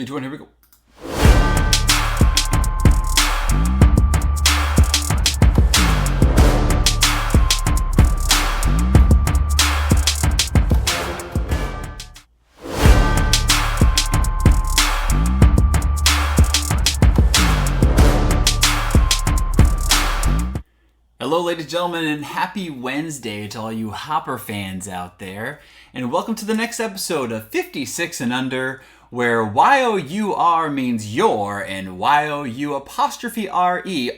3, 2, 1, here we go. Hello, ladies and gentlemen, and happy Wednesday to all you Hopper fans out there. And welcome to the next episode of 56 and Under, where Y-O-U-R means your and Y-O-U''RE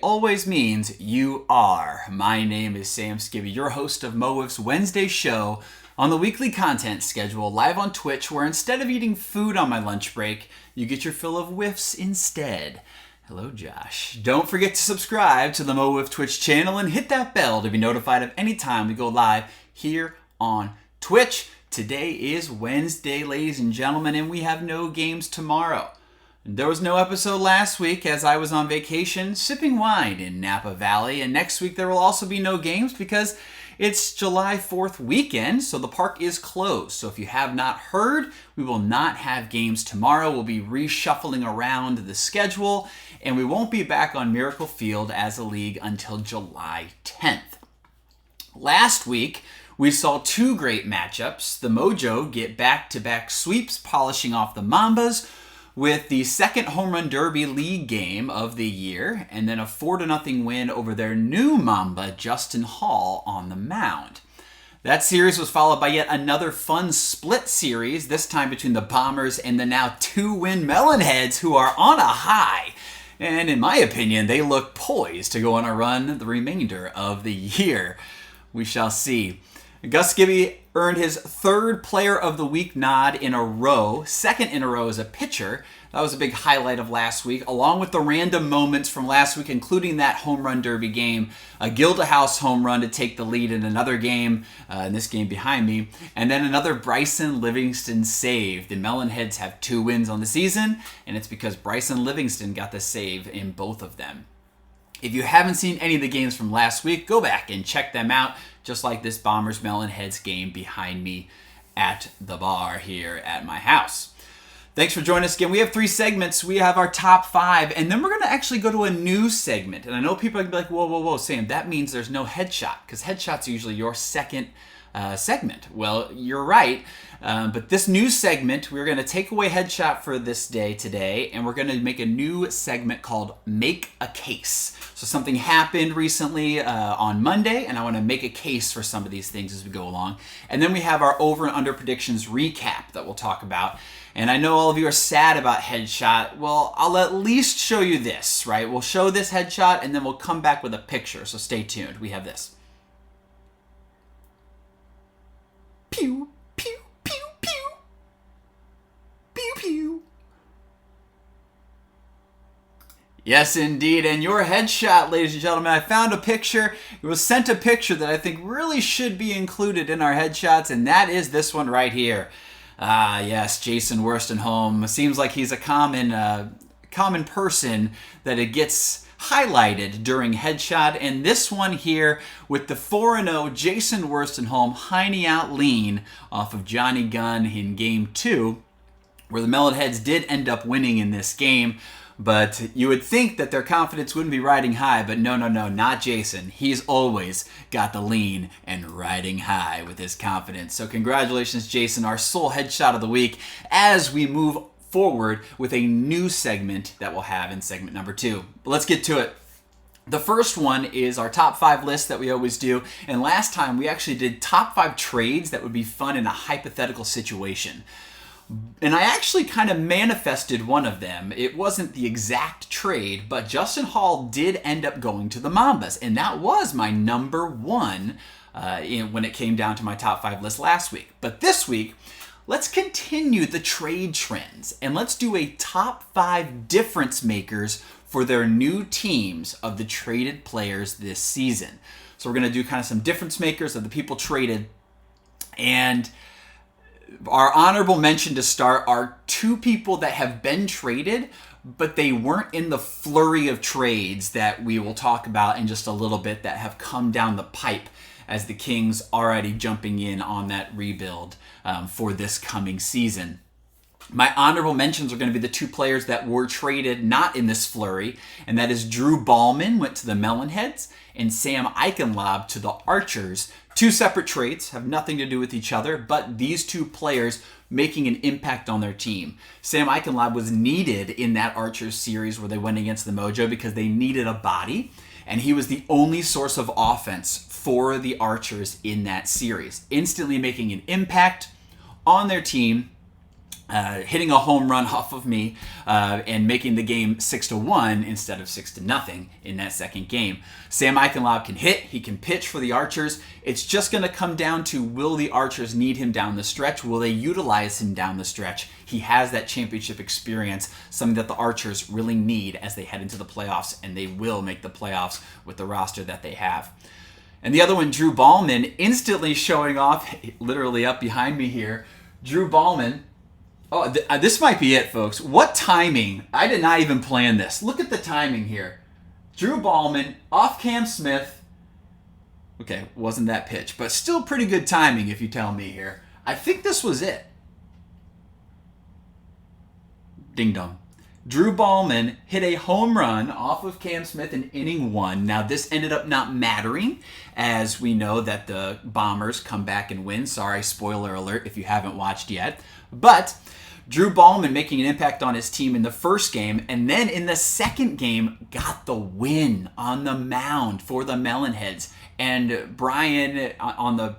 always means you are. My name is Sam Skibbe, your host of MO WIFF's Wednesday show on the weekly content schedule live on Twitch, where instead of eating food on my lunch break, you get your fill of whiffs instead. Hello, Josh. Don't forget to subscribe to the Mo WIFF Twitch channel and hit that bell to be notified of any time we go live here on Twitch. Today is Wednesday, ladies and gentlemen, and we have no games tomorrow. There was no episode last week as I was on vacation sipping wine in Napa Valley, and next week there will also be no games because it's July 4th weekend, so the park is closed. So if you have not heard, we will not have games tomorrow. We'll be reshuffling around the schedule, and we won't be back on Miracle Field as a league until July 10th. Last week, we saw two great matchups. The Mojo get back-to-back sweeps, polishing off the Mambas with the second Home Run Derby League game of the year, and then a 4-0 win over their new Mamba, Justin Hall, on the mound. That series was followed by yet another fun split series, this time between the Bombers and the now 2-win Melonheads, who are on a high. And in my opinion, they look poised to go on a run the remainder of the year. We shall see. Gus Skibbe earned his third Player of the Week nod in a row, second in a row as a pitcher. That was a big highlight of last week, along with the random moments from last week, including that Home Run Derby game, a Gildahouse home run to take the lead in another game, in this game behind me, and then another Bryson Livingston save. The Melonheads have 2 wins on the season, and it's because Bryson Livingston got the save in both of them. If you haven't seen any of the games from last week, go back and check them out, just like this Bombers Melonheads game behind me at the bar here at my house. Thanks for joining us again. We have 3 segments. We have our top 5, and then we're going to actually go to a new segment. And I know people are going to be like, whoa, Sam, that means there's no headshot, because headshot's usually your second segment. Well, you're right. But this new segment, we're going to take away headshot for this day today, and we're going to make a new segment called Make a Case. So something happened recently on Monday, and I want to make a case for some of these things as we go along. And then we have our over and under predictions recap that we'll talk about. And I know all of you are sad about headshot. Well, I'll at least show you this, right? We'll show this headshot, and then we'll come back with a picture. So stay tuned. We have this. Pew, pew, pew, pew. Pew, pew. Yes, indeed. And your headshot, ladies and gentlemen, I found a picture. It was sent a picture that I think really should be included in our headshots, and that is this one right here. Ah, yes, Jason Worstenholm. Seems like he's a common person that it gets highlighted during headshot, and this one here with the 4-0 Jason Worstenholm Heine out lean off of Johnny Gunn in Game 2, where the Melonheads did end up winning in this game. But you would think that their confidence wouldn't be riding high, but no, not Jason. He's always got the lean and riding high with his confidence. So congratulations, Jason, our sole headshot of the week, as we move forward with a new segment that we'll have in segment number 2. But let's get to it. The first one is our top 5 list that we always do. And last time we actually did top 5 trades that would be fun in a hypothetical situation. And I actually kind of manifested one of them. It wasn't the exact trade, but Justin Hall did end up going to the Mambas. And that was my number 1 when it came down to my top 5 list last week. But this week, let's continue the trade trends. And let's do a top 5 difference makers for their new teams of the traded players this season. So we're going to do kind of some difference makers of the people traded. And our honorable mention to start are 2 people that have been traded, but they weren't in the flurry of trades that we will talk about in just a little bit that have come down the pipe as the Kings already jumping in on that rebuild for this coming season. My honorable mentions are going to be the two players that were traded not in this flurry, and that is Drew Ballman went to the Melonheads and Sam Eichenlaub to the Archers. Two separate trades, have nothing to do with each other, but these two players making an impact on their team. Sam Eichenlaub was needed in that Archers series where they went against the Mojo because they needed a body, and he was the only source of offense for the Archers in that series, instantly making an impact on their team. Hitting a home run off of me and making the game 6-1 instead of 6-0 in that second game. Sam Eichenlaub can hit, he can pitch for the Archers. It's just going to come down to, will the Archers need him down the stretch? Will they utilize him down the stretch? He has that championship experience, something that the Archers really need as they head into the playoffs, and they will make the playoffs with the roster that they have. And the other one, Drew Ballman, instantly showing off, literally up behind me here. Drew Ballman. Oh, this might be it, folks. What timing? I did not even plan this. Look at the timing here. Drew Ballman, off Cam Smith. Okay, wasn't that pitch, but still pretty good timing if you tell me here. I think this was it. Ding dong. Drew Ballman hit a home run off of Cam Smith in inning 1. Now, this ended up not mattering, as we know that the Bombers come back and win. Sorry, spoiler alert if you haven't watched yet. But Drew Ballman making an impact on his team in the first game, and then in the second game got the win on the mound for the Melonheads. And Brian on the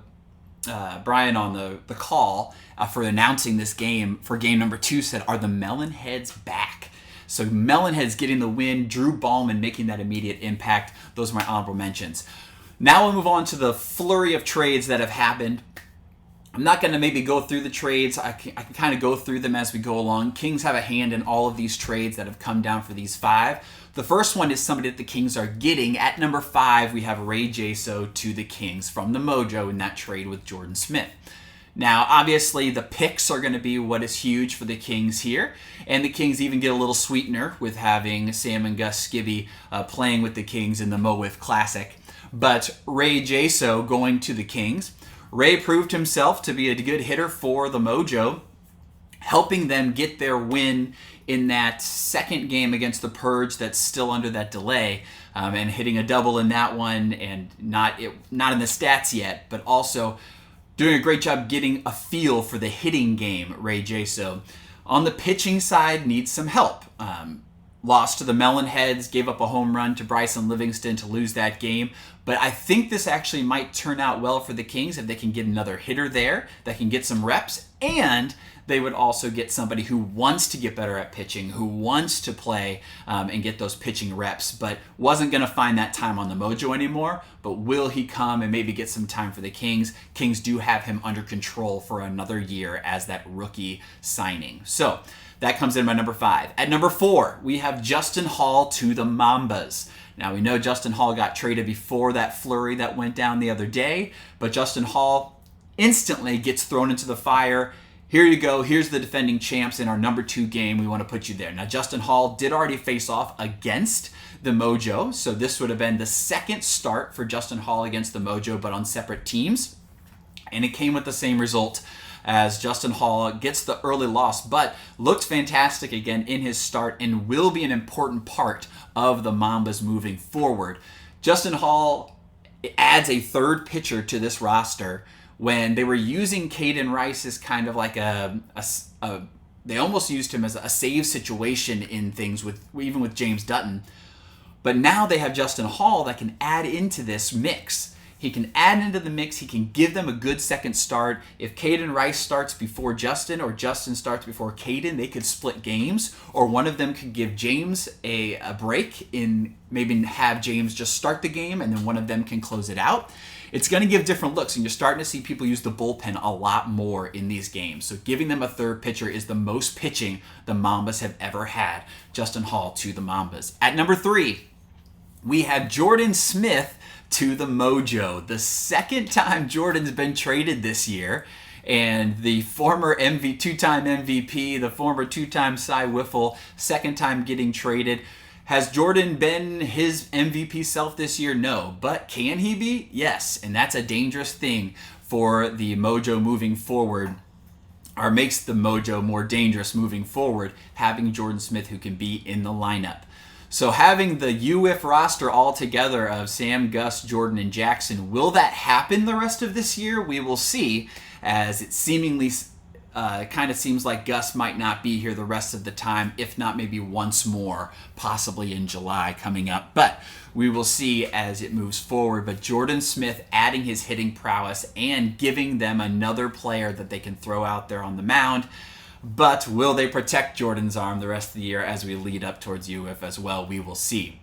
call for announcing this game for game number 2 said, "Are the Melonheads back?" So Melonheads getting the win, Drew Ballman making that immediate impact. Those are my honorable mentions. Now we'll move on to the flurry of trades that have happened. I'm not going to maybe go through the trades. I can kind of go through them as we go along. Kings have a hand in all of these trades that have come down for these 5. The first one is somebody that the Kings are getting. At number 5, we have Ray Jaso to the Kings from the Mojo in that trade with Jordan Smith. Now, obviously, the picks are going to be what is huge for the Kings here. And the Kings even get a little sweetener with having Sam and Gus Skibbe playing with the Kings in the MO WIFF Classic. But Ray Jaso going to the Kings. Ray proved himself to be a good hitter for the Mojo, helping them get their win in that second game against the Purge that's still under that delay, and hitting a double in that one, and not in the stats yet, but also doing a great job getting a feel for the hitting game, Ray Jaso. On the pitching side, needs some help. Lost to the Melonheads, gave up a home run to Bryson Livingston to lose that game. But I think this actually might turn out well for the Kings if they can get another hitter there that can get some reps, and they would also get somebody who wants to get better at pitching, who wants to play and get those pitching reps, but wasn't going to find that time on the Mojo anymore. But will he come and maybe get some time for the Kings? Kings do have him under control for another year as that rookie signing. So that comes in my number 5. At number 4, we have Justin Hall to the Mambas. Now, we know Justin Hall got traded before that flurry that went down the other day, but Justin Hall instantly gets thrown into the fire. Here you go. Here's the defending champs in our number 2 game. We want to put you there. Now, Justin Hall did already face off against the Mojo, so this would have been the second start for Justin Hall against the Mojo, but on separate teams, and it came with the same result, as Justin Hall gets the early loss, but looked fantastic again in his start and will be an important part of the Mambas moving forward. Justin Hall adds a third pitcher to this roster when they were using Caden Rice as kind of like they almost used him as a save situation in things even with James Dutton. But now they have Justin Hall that can add into this mix. He can add into the mix. He can give them a good second start. If Caden Rice starts before Justin or Justin starts before Caden, they could split games, or one of them could give James a break in maybe have James just start the game and then one of them can close it out. It's going to give different looks, and you're starting to see people use the bullpen a lot more in these games. So giving them a third pitcher is the most pitching the Mambas have ever had. Justin Hall to the Mambas. At number 3, we have Jordan Smith to the Mojo. The second time Jordan's been traded this year, and the former two-time MVP, the former 2-time Cy Wiffle, second time getting traded. Has Jordan been his MVP self this year? No. But can he be? Yes. And that's a dangerous thing for the Mojo moving forward. or makes the mojo more dangerous moving forward, having Jordan Smith who can be in the lineup. So having the UWIF roster all together of Sam, Gus, Jordan, and Jackson, will that happen the rest of this year? We will see, as it seemingly kind of seems like Gus might not be here the rest of the time, if not maybe once more, possibly in July coming up. But we will see as it moves forward. But Jordan Smith adding his hitting prowess and giving them another player that they can throw out there on the mound. But will they protect Jordan's arm the rest of the year as we lead up towards UWIF as well? We will see.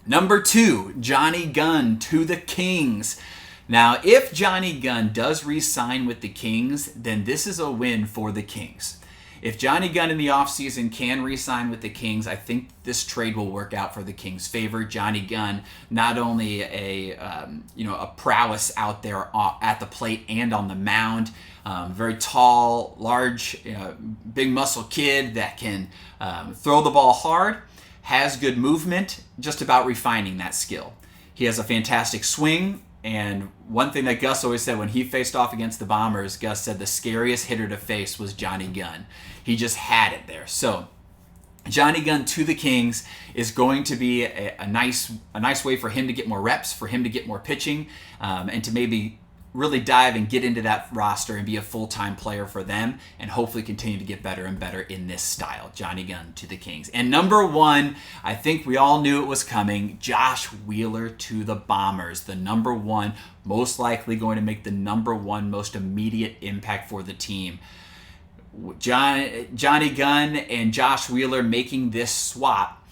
Number 2, Johnny Gunn to the Kings. Now, if Johnny Gunn does re-sign with the Kings, then this is a win for the Kings. If Johnny Gunn in the offseason can re-sign with the Kings, I think this trade will work out for the Kings' favor. Johnny Gunn, not only a prowess out there at the plate and on the mound, very tall, large, big muscle kid that can throw the ball hard, has good movement, just about refining that skill. He has a fantastic swing. And one thing that Gus always said when he faced off against the Bombers, Gus said the scariest hitter to face was Johnny Gunn. He just had it there. So Johnny Gunn to the Kings is going to be a nice way for him to get more reps, for him to get more pitching, and to maybe really dive and get into that roster and be a full-time player for them, and hopefully continue to get better and better in this style. Johnny Gunn to the Kings. And number 1, I think we all knew it was coming, Josh Wheeler to the Bombers. The number 1, most likely going to make the number 1 most immediate impact for the team. Johnny Gunn and Josh Wheeler making this swap.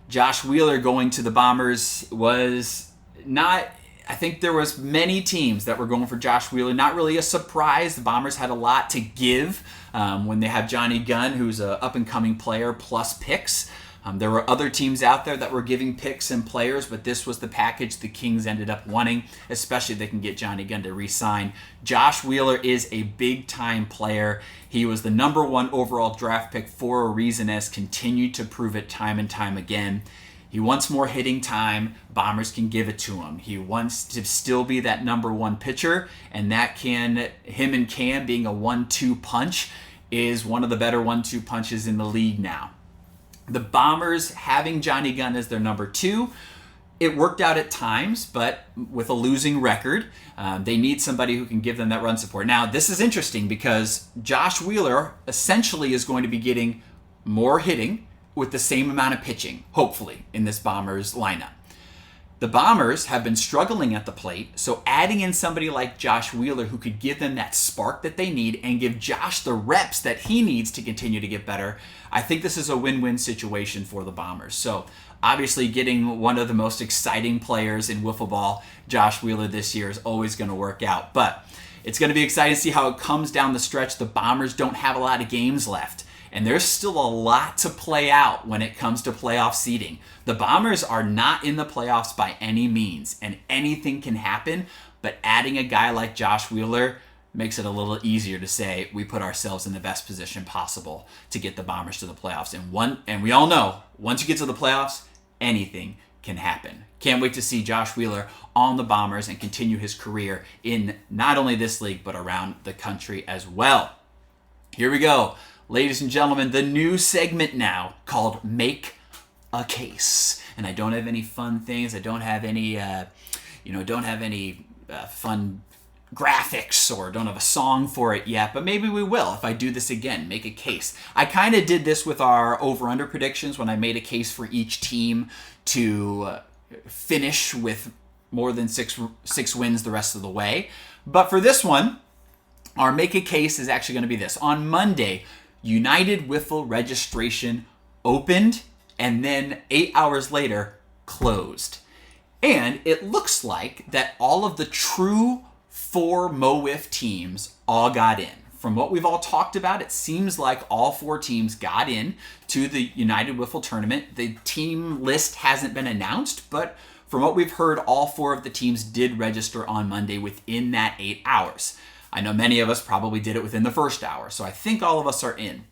Josh Wheeler going to the Bombers was not... I think there was many teams that were going for Josh Wheeler. Not really a surprise. The Bombers had a lot to give when they have Johnny Gunn, who's an up-and-coming player, plus picks. There were other teams out there that were giving picks and players, but this was the package the Kings ended up wanting, especially if they can get Johnny Gunn to re-sign. Josh Wheeler is a big-time player. He was the number 1 overall draft pick for a reason, has continued to prove it time and time again. He wants more hitting time. Bombers can give it to him. He wants to still be that number 1 pitcher, and that him and Cam being a 1-2 punch is one of the better 1-2 punches in the league now. The Bombers having Johnny Gunn as their number 2, it worked out at times, but with a losing record, they need somebody who can give them that run support. Now, this is interesting because Josh Wheeler essentially is going to be getting more hitting with the same amount of pitching, hopefully, in this Bombers lineup. The Bombers have been struggling at the plate, so adding in somebody like Josh Wheeler who could give them that spark that they need and give Josh the reps that he needs to continue to get better, I think this is a win-win situation for the Bombers. So obviously getting one of the most exciting players in wiffle ball, Josh Wheeler, this year is always going to work out. But it's going to be exciting to see how it comes down the stretch. The Bombers don't have a lot of games left. And there's still a lot to play out when it comes to playoff seeding. The Bombers are not in the playoffs by any means, and anything can happen, but adding a guy like Josh Wheeler makes it a little easier to say we put ourselves in the best position possible to get the Bombers to the playoffs. And we all know, once you get to the playoffs, anything can happen. Can't wait to see Josh Wheeler on the Bombers and continue his career in not only this league, but around the country as well. Here we go. Ladies and gentlemen, the new segment now called Make a Case. And I don't have any fun things. I don't have any, fun graphics, or don't have a song for it yet, but maybe we will if I do this again, Make a Case. I kind of did this with our over-under predictions when I made a case for each team to finish with more than six wins the rest of the way. But for this one, our Make a Case is actually going to be this. On Monday, United Wiffle registration opened and then 8 hours later closed. And it looks like that all of the true 4 MO WIFF teams all got in. From what we've all talked about, it seems like all 4 teams got in to the United Wiffle tournament. The team list hasn't been announced, but from what we've heard, all 4 of the teams did register on Monday within that 8 hours. I know many of us probably did it within the first hour, so I think all of us are in.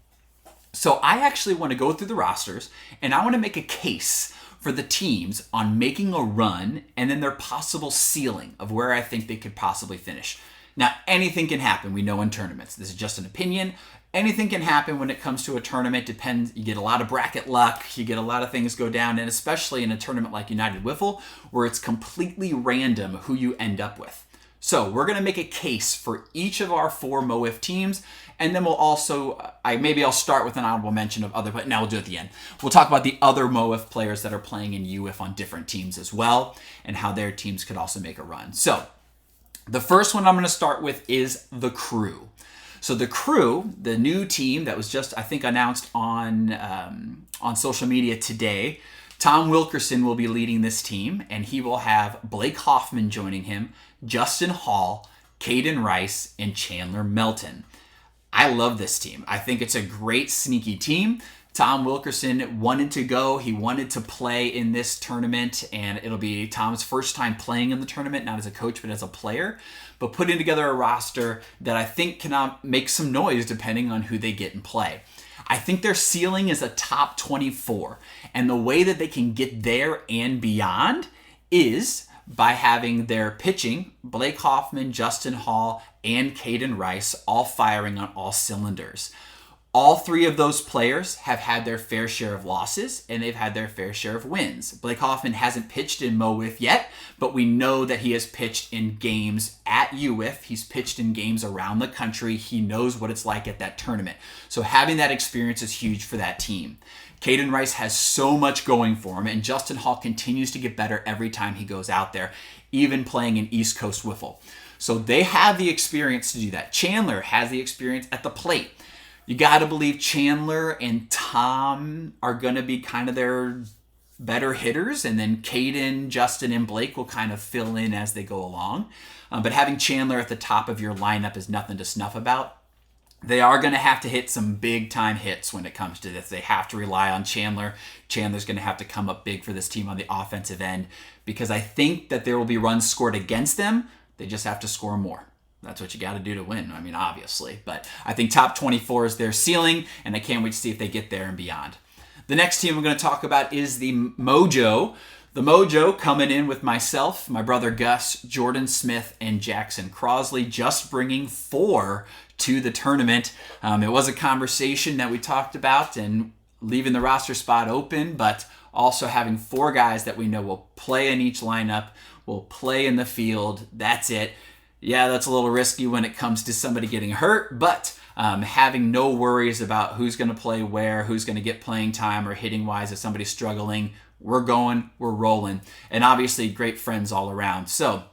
So I actually want to go through the rosters, and I want to make a case for the teams on making a run and then their possible ceiling of where I think they could possibly finish. Now, anything can happen, we know, in tournaments. This is just an opinion. Anything can happen when it comes to a tournament. Depends. You get a lot of bracket luck. You get a lot of things go down, and especially in a tournament like United Wiffle, where it's completely random who you end up with. So we're going to make a case for each of our 4 MO WIFF teams, and then we'll also, maybe I'll start with an honorable mention of other, but now we'll do it at the end. We'll talk about the other MO WIFF players that are playing in UWIF on different teams as well, and how their teams could also make a run. So the first one I'm going to start with is the Crew. So the Crew, the new team that was just, I think, announced on social media today, Tom Wilkerson will be leading this team, and he will have Blake Hoffman joining him, Justin Hall, Caden Rice, and Chandler Melton. I love this team. I think it's a great sneaky team. Tom Wilkerson wanted to go. He wanted to play in this tournament, and it'll be Tom's first time playing in the tournament, not as a coach, but as a player. But putting together a roster that I think can make some noise depending on who they get in play. I think their ceiling is a top 24, and the way that they can get there and beyond is by having their pitching, Blake Hoffman, Justin Hall, and Caden Rice, all firing on all cylinders. All 3 of those players have had their fair share of losses, and they've had their fair share of wins. Blake Hoffman hasn't pitched in MO WIFF yet, but we know that he has pitched in games at UWIF. He's pitched in games around the country. He knows what it's like at that tournament. So having that experience is huge for that team. Caden Rice has so much going for him, and Justin Hall continues to get better every time he goes out there, even playing in East Coast Wiffle. So they have the experience to do that. Chandler has the experience at the plate. You got to believe Chandler and Tom are going to be kind of their better hitters, and then Caden, Justin, and Blake will kind of fill in as they go along. But having Chandler at the top of your lineup is nothing to snuff about. They are going to have to hit some big-time hits when it comes to this. They have to rely on Chandler. Chandler's going to have to come up big for this team on the offensive end, because I think that there will be runs scored against them. They just have to score more. That's what you got to do to win. I mean, obviously. But I think top 24 is their ceiling, and I can't wait to see if they get there and beyond. The next team I'm going to talk about is the Mojo. The Mojo coming in with myself, my brother Gus, Jordan Smith, and Jackson Crosley, just bringing 4 to the tournament. It was a conversation that we talked about and leaving the roster spot open, but also having 4 guys that we know will play in each lineup, will play in the field. That's it. Yeah, that's a little risky when it comes to somebody getting hurt, but having no worries about who's going to play where, who's going to get playing time or hitting wise if somebody's struggling. We're going, we're rolling, and obviously great friends all around. So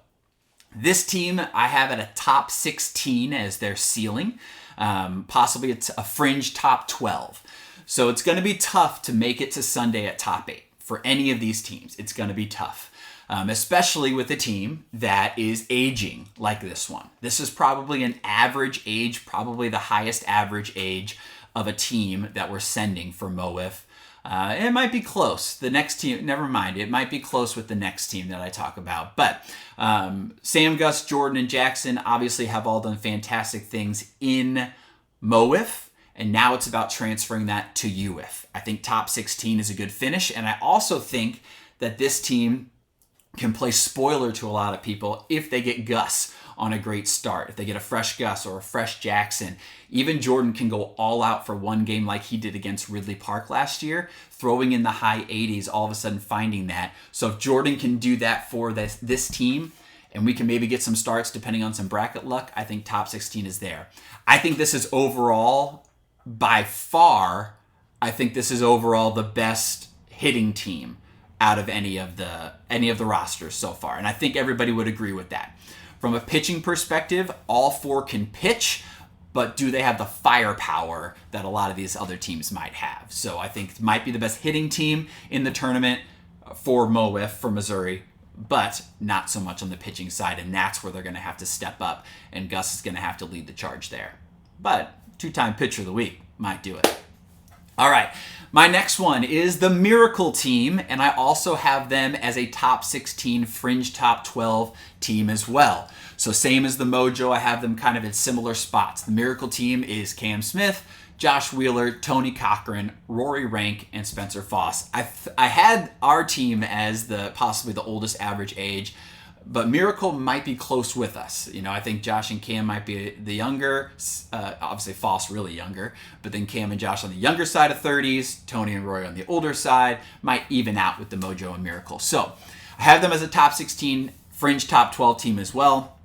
this team I have at a top 16 as their ceiling. Possibly it's a fringe top 12. So it's going to be tough to make it to Sunday at top 8 for any of these teams. It's going to be tough. Especially with a team that is aging like this one. This is probably an average age, probably the highest average age of a team that we're sending for MO WIFF. It might be close. The next team, never mind, it might be close with the next team that I talk about. But Sam, Gus, Jordan, and Jackson obviously have all done fantastic things in MO WIFF, and now it's about transferring that to UWIF. I think top 16 is a good finish, and I also think that this team can play spoiler to a lot of people if they get Gus on a great start. If they get a fresh Gus or a fresh Jackson, even Jordan can go all out for one game like he did against Ridley Park last year, throwing in the high 80s, all of a sudden finding that. So if Jordan can do that for this team, and we can maybe get some starts depending on some bracket luck, I think top 16 is there. I think this is overall, by far, I think this is overall the best hitting team out of any of the rosters so far. And I think everybody would agree with that. From a pitching perspective, all 4 can pitch, but do they have the firepower that a lot of these other teams might have? So I think it might be the best hitting team in the tournament for MO WIFF, for Missouri, but not so much on the pitching side, and that's where they're going to have to step up, and Gus is going to have to lead the charge there. But 2-time pitcher of the week might do it. All right, my next one is the Miracle team, and I also have them as a top 16 fringe top 12 team as well. So same as the Mojo, I have them kind of in similar spots. The Miracle team is Cam Smith, Josh Wheeler, Tony Cochran, Rory Rank, and Spencer Foss. I had our team as possibly the oldest average age. But Miracle might be close with us. I think Josh and Cam might be the younger, obviously Foss really younger, but then Cam and Josh on the younger side of 30s, Tony and Roy on the older side, might even out with the Mojo and Miracle. So I have them as a top 16, fringe top 12 team as well.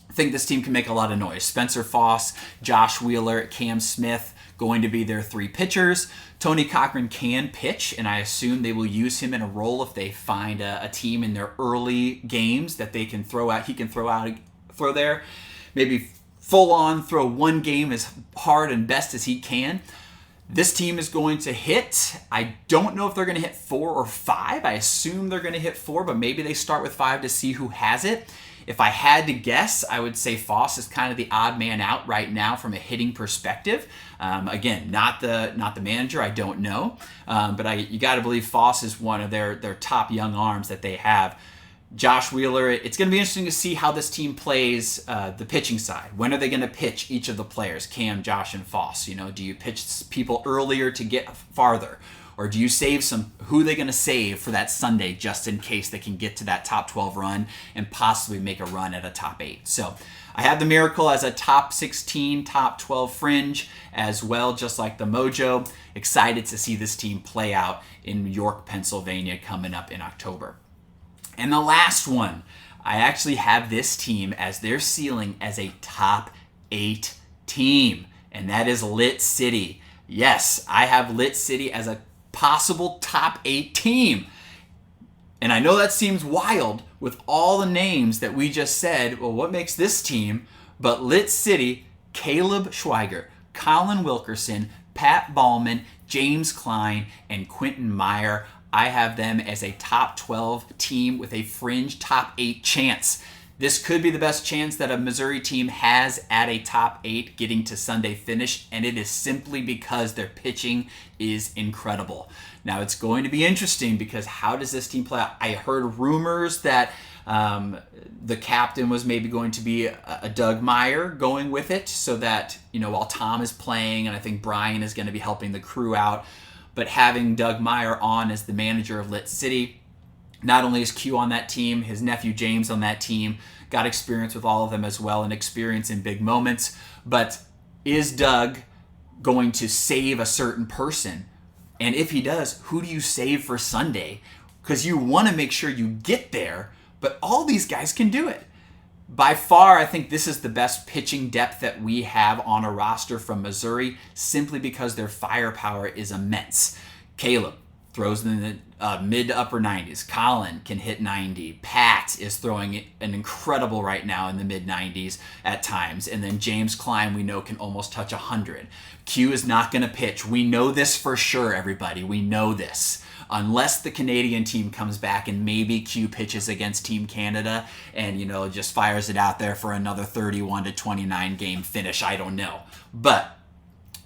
I think this team can make a lot of noise. Spencer Foss, Josh Wheeler, Cam Smith, going to be their 3 pitchers. Tony Cochran can pitch, and I assume they will use him in a role if they find a team in their early games that they can throw out. He can throw there. Maybe full on throw one game as hard and best as he can. This team is going to hit. I don't know if they're going to hit 4 or 5. I assume they're going to hit 4, but maybe they start with 5 to see who has it. If I had to guess, I would say Foss is kind of the odd man out right now from a hitting perspective. Again, not the manager. I don't know, but you got to believe Foss is one of their top young arms that they have. Josh Wheeler. It's going to be interesting to see how this team plays the pitching side. When are they going to pitch each of the players? Cam, Josh, and Foss. Do you pitch people earlier to get farther? Or do you save who are they going to save for that Sunday just in case they can get to that top 12 run and possibly make a run at a top 8? So I have the Miracle as a top 16, top 12 fringe as well, just like the Mojo. Excited to see this team play out in York, Pennsylvania coming up in October. And the last one, I actually have this team as their ceiling as a top 8 team, and that is Lit City. Yes, I have Lit City as a possible top 8 team. And I know that seems wild with all the names that we just said. Well, what makes this team? But Lit City, Caleb Schweiger, Colin Wilkerson, Pat Ballman, James Klein, and Quentin Meyer. I have them as a top 12 team with a fringe top 8 chance. This could be the best chance that a Missouri team has at a top 8 getting to Sunday finish, and it is simply because their pitching is incredible. Now, it's going to be interesting because how does this team play out? I heard rumors that the captain was maybe going to be a Doug Meyer going with it so that, while Tom is playing, and I think Brian is going to be helping the crew out, but having Doug Meyer on as the manager of Lit City, not only is Q on that team, his nephew James on that team, got experience with all of them as well and experience in big moments, but is Doug going to save a certain person? And if he does, who do you save for Sunday? Because you want to make sure you get there, but all these guys can do it. By far, I think this is the best pitching depth that we have on a roster from Missouri, simply because their firepower is immense. Caleb throws in the mid to upper 90s. Colin can hit 90. Pat is throwing an incredible right now in the mid 90s at times. And then James Klein, we know, can almost touch 100. Q is not going to pitch. We know this for sure, everybody. We know this. Unless the Canadian team comes back and maybe Q pitches against Team Canada and, just fires it out there for another 31 to 29 game finish. I don't know. But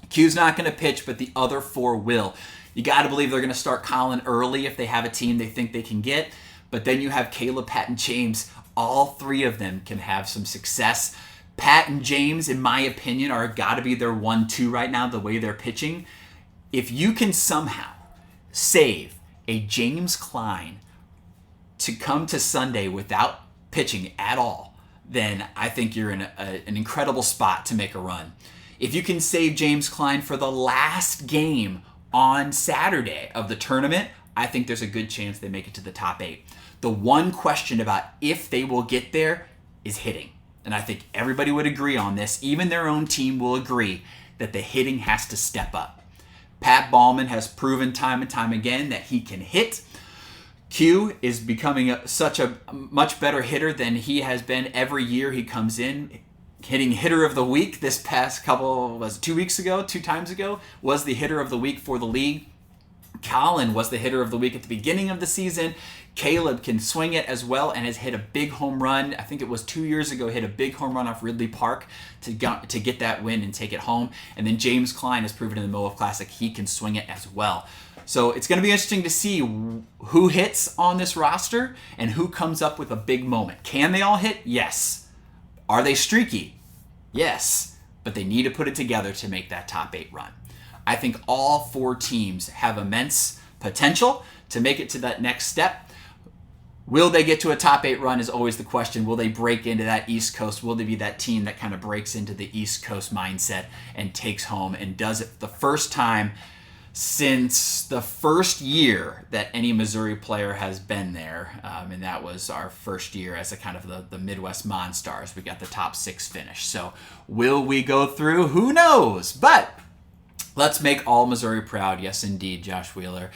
Q's not going to pitch, but the other 4 will. You got to believe they're going to start Colin early if they have a team they think they can get. But then you have Caleb, Pat, and James. All 3 of them can have some success. Pat and James, in my opinion, are got to be their 1-2 right now, the way they're pitching. If you can somehow save a James Klein to come to Sunday without pitching at all, then I think you're in an incredible spot to make a run. If you can save James Klein for the last game on Saturday of the tournament, I think there's a good chance they make it to the top 8. The one question about if they will get there is hitting. And I think everybody would agree on this. Even their own team will agree that the hitting has to step up. Pat Ballman has proven time and time again that he can hit. Q is becoming such a much better hitter than he has been every year he comes in. Hitting hitter of the week this past couple, was it 2 weeks ago, 2 times ago, was the hitter of the week for the league. Colin was the hitter of the week at the beginning of the season. Caleb can swing it as well and has hit a big home run. I think it was 2 years ago, hit a big home run off Ridley Park to get that win and take it home. And then James Klein has proven in the Mo WIFF Classic he can swing it as well. So it's going to be interesting to see who hits on this roster and who comes up with a big moment. Can they all hit? Yes. Are they streaky? Yes. But they need to put it together to make that top 8 run. I think all 4 teams have immense potential to make it to that next step. Will they get to a top 8 run is always the question. Will they break into that East Coast? Will they be that team that kind of breaks into the East Coast mindset and takes home and does it the first time since the first year that any Missouri player has been there? And that was our first year as a kind of the Midwest Monstars. We got the top 6 finish. So will we go through? Who knows? But let's make all Missouri proud. Yes, indeed, Josh Wheeler.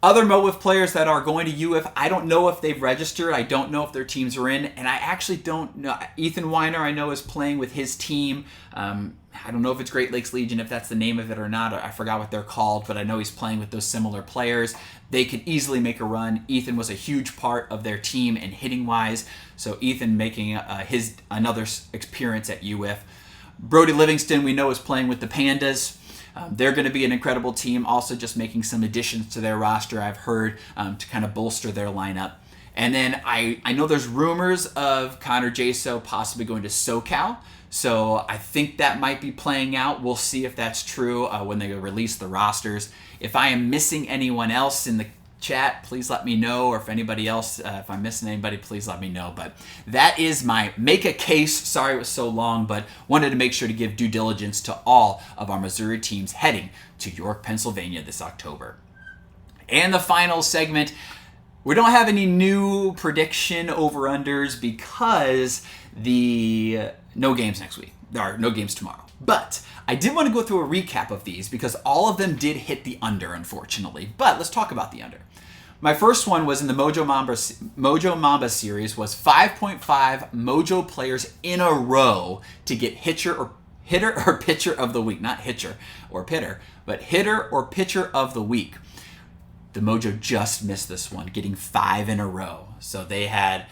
Other Mo WIFF players that are going to UWIF, I don't know if they've registered. I don't know if their teams are in. And I actually don't know. Ethan Weiner, I know, is playing with his team. I don't know if it's Great Lakes Legion, if that's the name of it or not. I forgot what they're called, but I know he's playing with those similar players. They could easily make a run. Ethan was a huge part of their team and hitting-wise. So Ethan making his another appearance at UWIF. Brody Livingston, we know, is playing with the Pandas. They're going to be an incredible team, also just making some additions to their roster, I've heard, to kind of bolster their lineup. And then I know there's rumors of Connor Jaso possibly going to SoCal, so I think that might be playing out. We'll see if that's true when they release the rosters. If I am missing anyone else in the chat, please let me know, or if anybody else, if I'm missing anybody, please let me know. But that is my make a case. Sorry it was so long, but wanted to make sure to give due diligence to all of our Missouri teams heading to York, Pennsylvania this October. And the final segment, we don't have any new prediction over-unders because no games next week, or no games tomorrow. But I did want to go through a recap of these because all of them did hit the under, unfortunately. But let's talk about the under. My first one was in the Mojo Mamba series, was 5.5 Mojo players in a row to get hitter or pitcher of the week. Not hitcher or pitter, but hitter or pitcher of the week. The Mojo just missed this one, getting 5 in a row. So they had,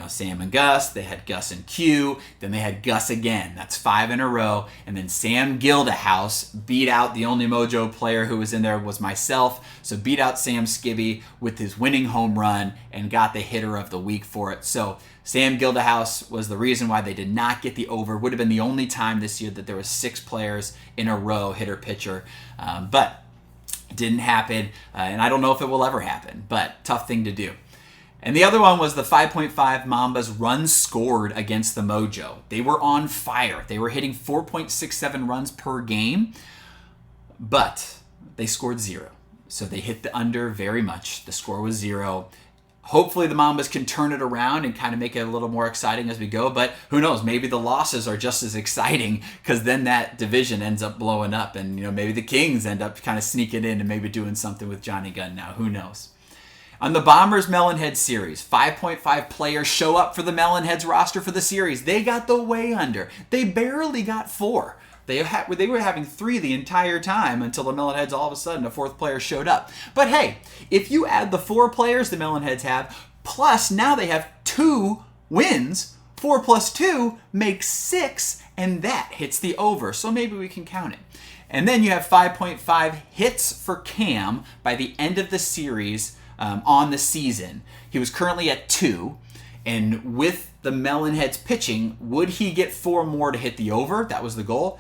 Sam and Gus, they had Gus and Q, then they had Gus again. That's 5 in a row. And then Sam Gildahouse beat out the only Mojo player who was in there was myself. So beat out Sam Skibbe with his winning home run and got the hitter of the week for it. So Sam Gildahouse was the reason why they did not get the over. Would have been the only time this year that there was 6 players in a row, hitter-pitcher. But didn't happen, and I don't know if it will ever happen, but tough thing to do. And the other one was the 5.5 Mambas runs scored against the Mojo. They were on fire. They were hitting 4.67 runs per game, but they scored 0. So they hit the under very much. The score was 0. Hopefully the Mambas can turn it around and kind of make it a little more exciting as we go, but who knows, maybe the losses are just as exciting because then that division ends up blowing up and maybe the Kings end up kind of sneaking in and maybe doing something with Johnny Gunn now, who knows. On the Bombers Melonhead series, 5.5 players show up for the Melonheads roster for the series. They got the way under. They barely got 4. They were having 3 the entire time until the Melonheads all of a sudden a 4th player showed up. But hey, if you add the 4 players the Melonheads have, plus now they have 2 wins, 4 plus 2 makes 6, and that hits the over. So maybe we can count it. And then you have 5.5 hits for Cam by the end of the series on the season. He was currently at 2. And with the Melonheads pitching, would he get 4 more to hit the over? That was the goal.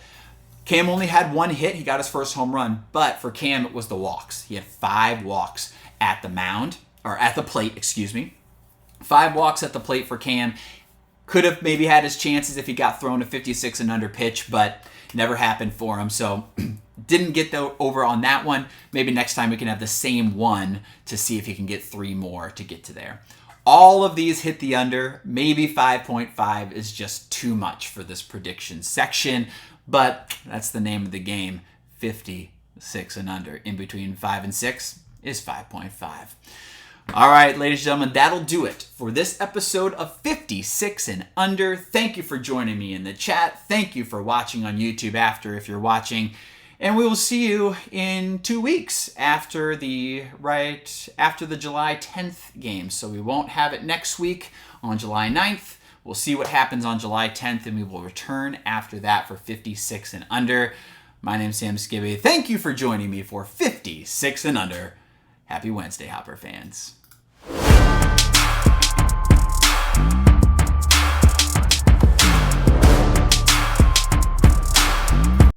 Cam only had 1 hit. He got his first home run. But for Cam, it was the walks. He had 5 walks at the mound, or at the plate, excuse me. 5 walks at the plate for Cam. Could have maybe had his chances if he got thrown a 56 and under pitch, but never happened for him. So didn't get the over on that one. Maybe next time we can have the same one to see if he can get 3 more to get to there. All of these hit the under. Maybe 5.5 is just too much for this prediction section, but that's the name of the game. 56 and under. In between 5 and 6 is 5.5. All right, ladies and gentlemen, that'll do it for this episode of 56 and Under. Thank you for joining me in the chat. Thank you for watching on YouTube after, if you're watching. And we will see you in 2 weeks after the July 10th game. So we won't have it next week on July 9th. We'll see what happens on July 10th, and we will return after that for 56 and Under. My name's Sam Skibbe. Thank you for joining me for 56 and Under. Happy Wednesday, Hopper fans.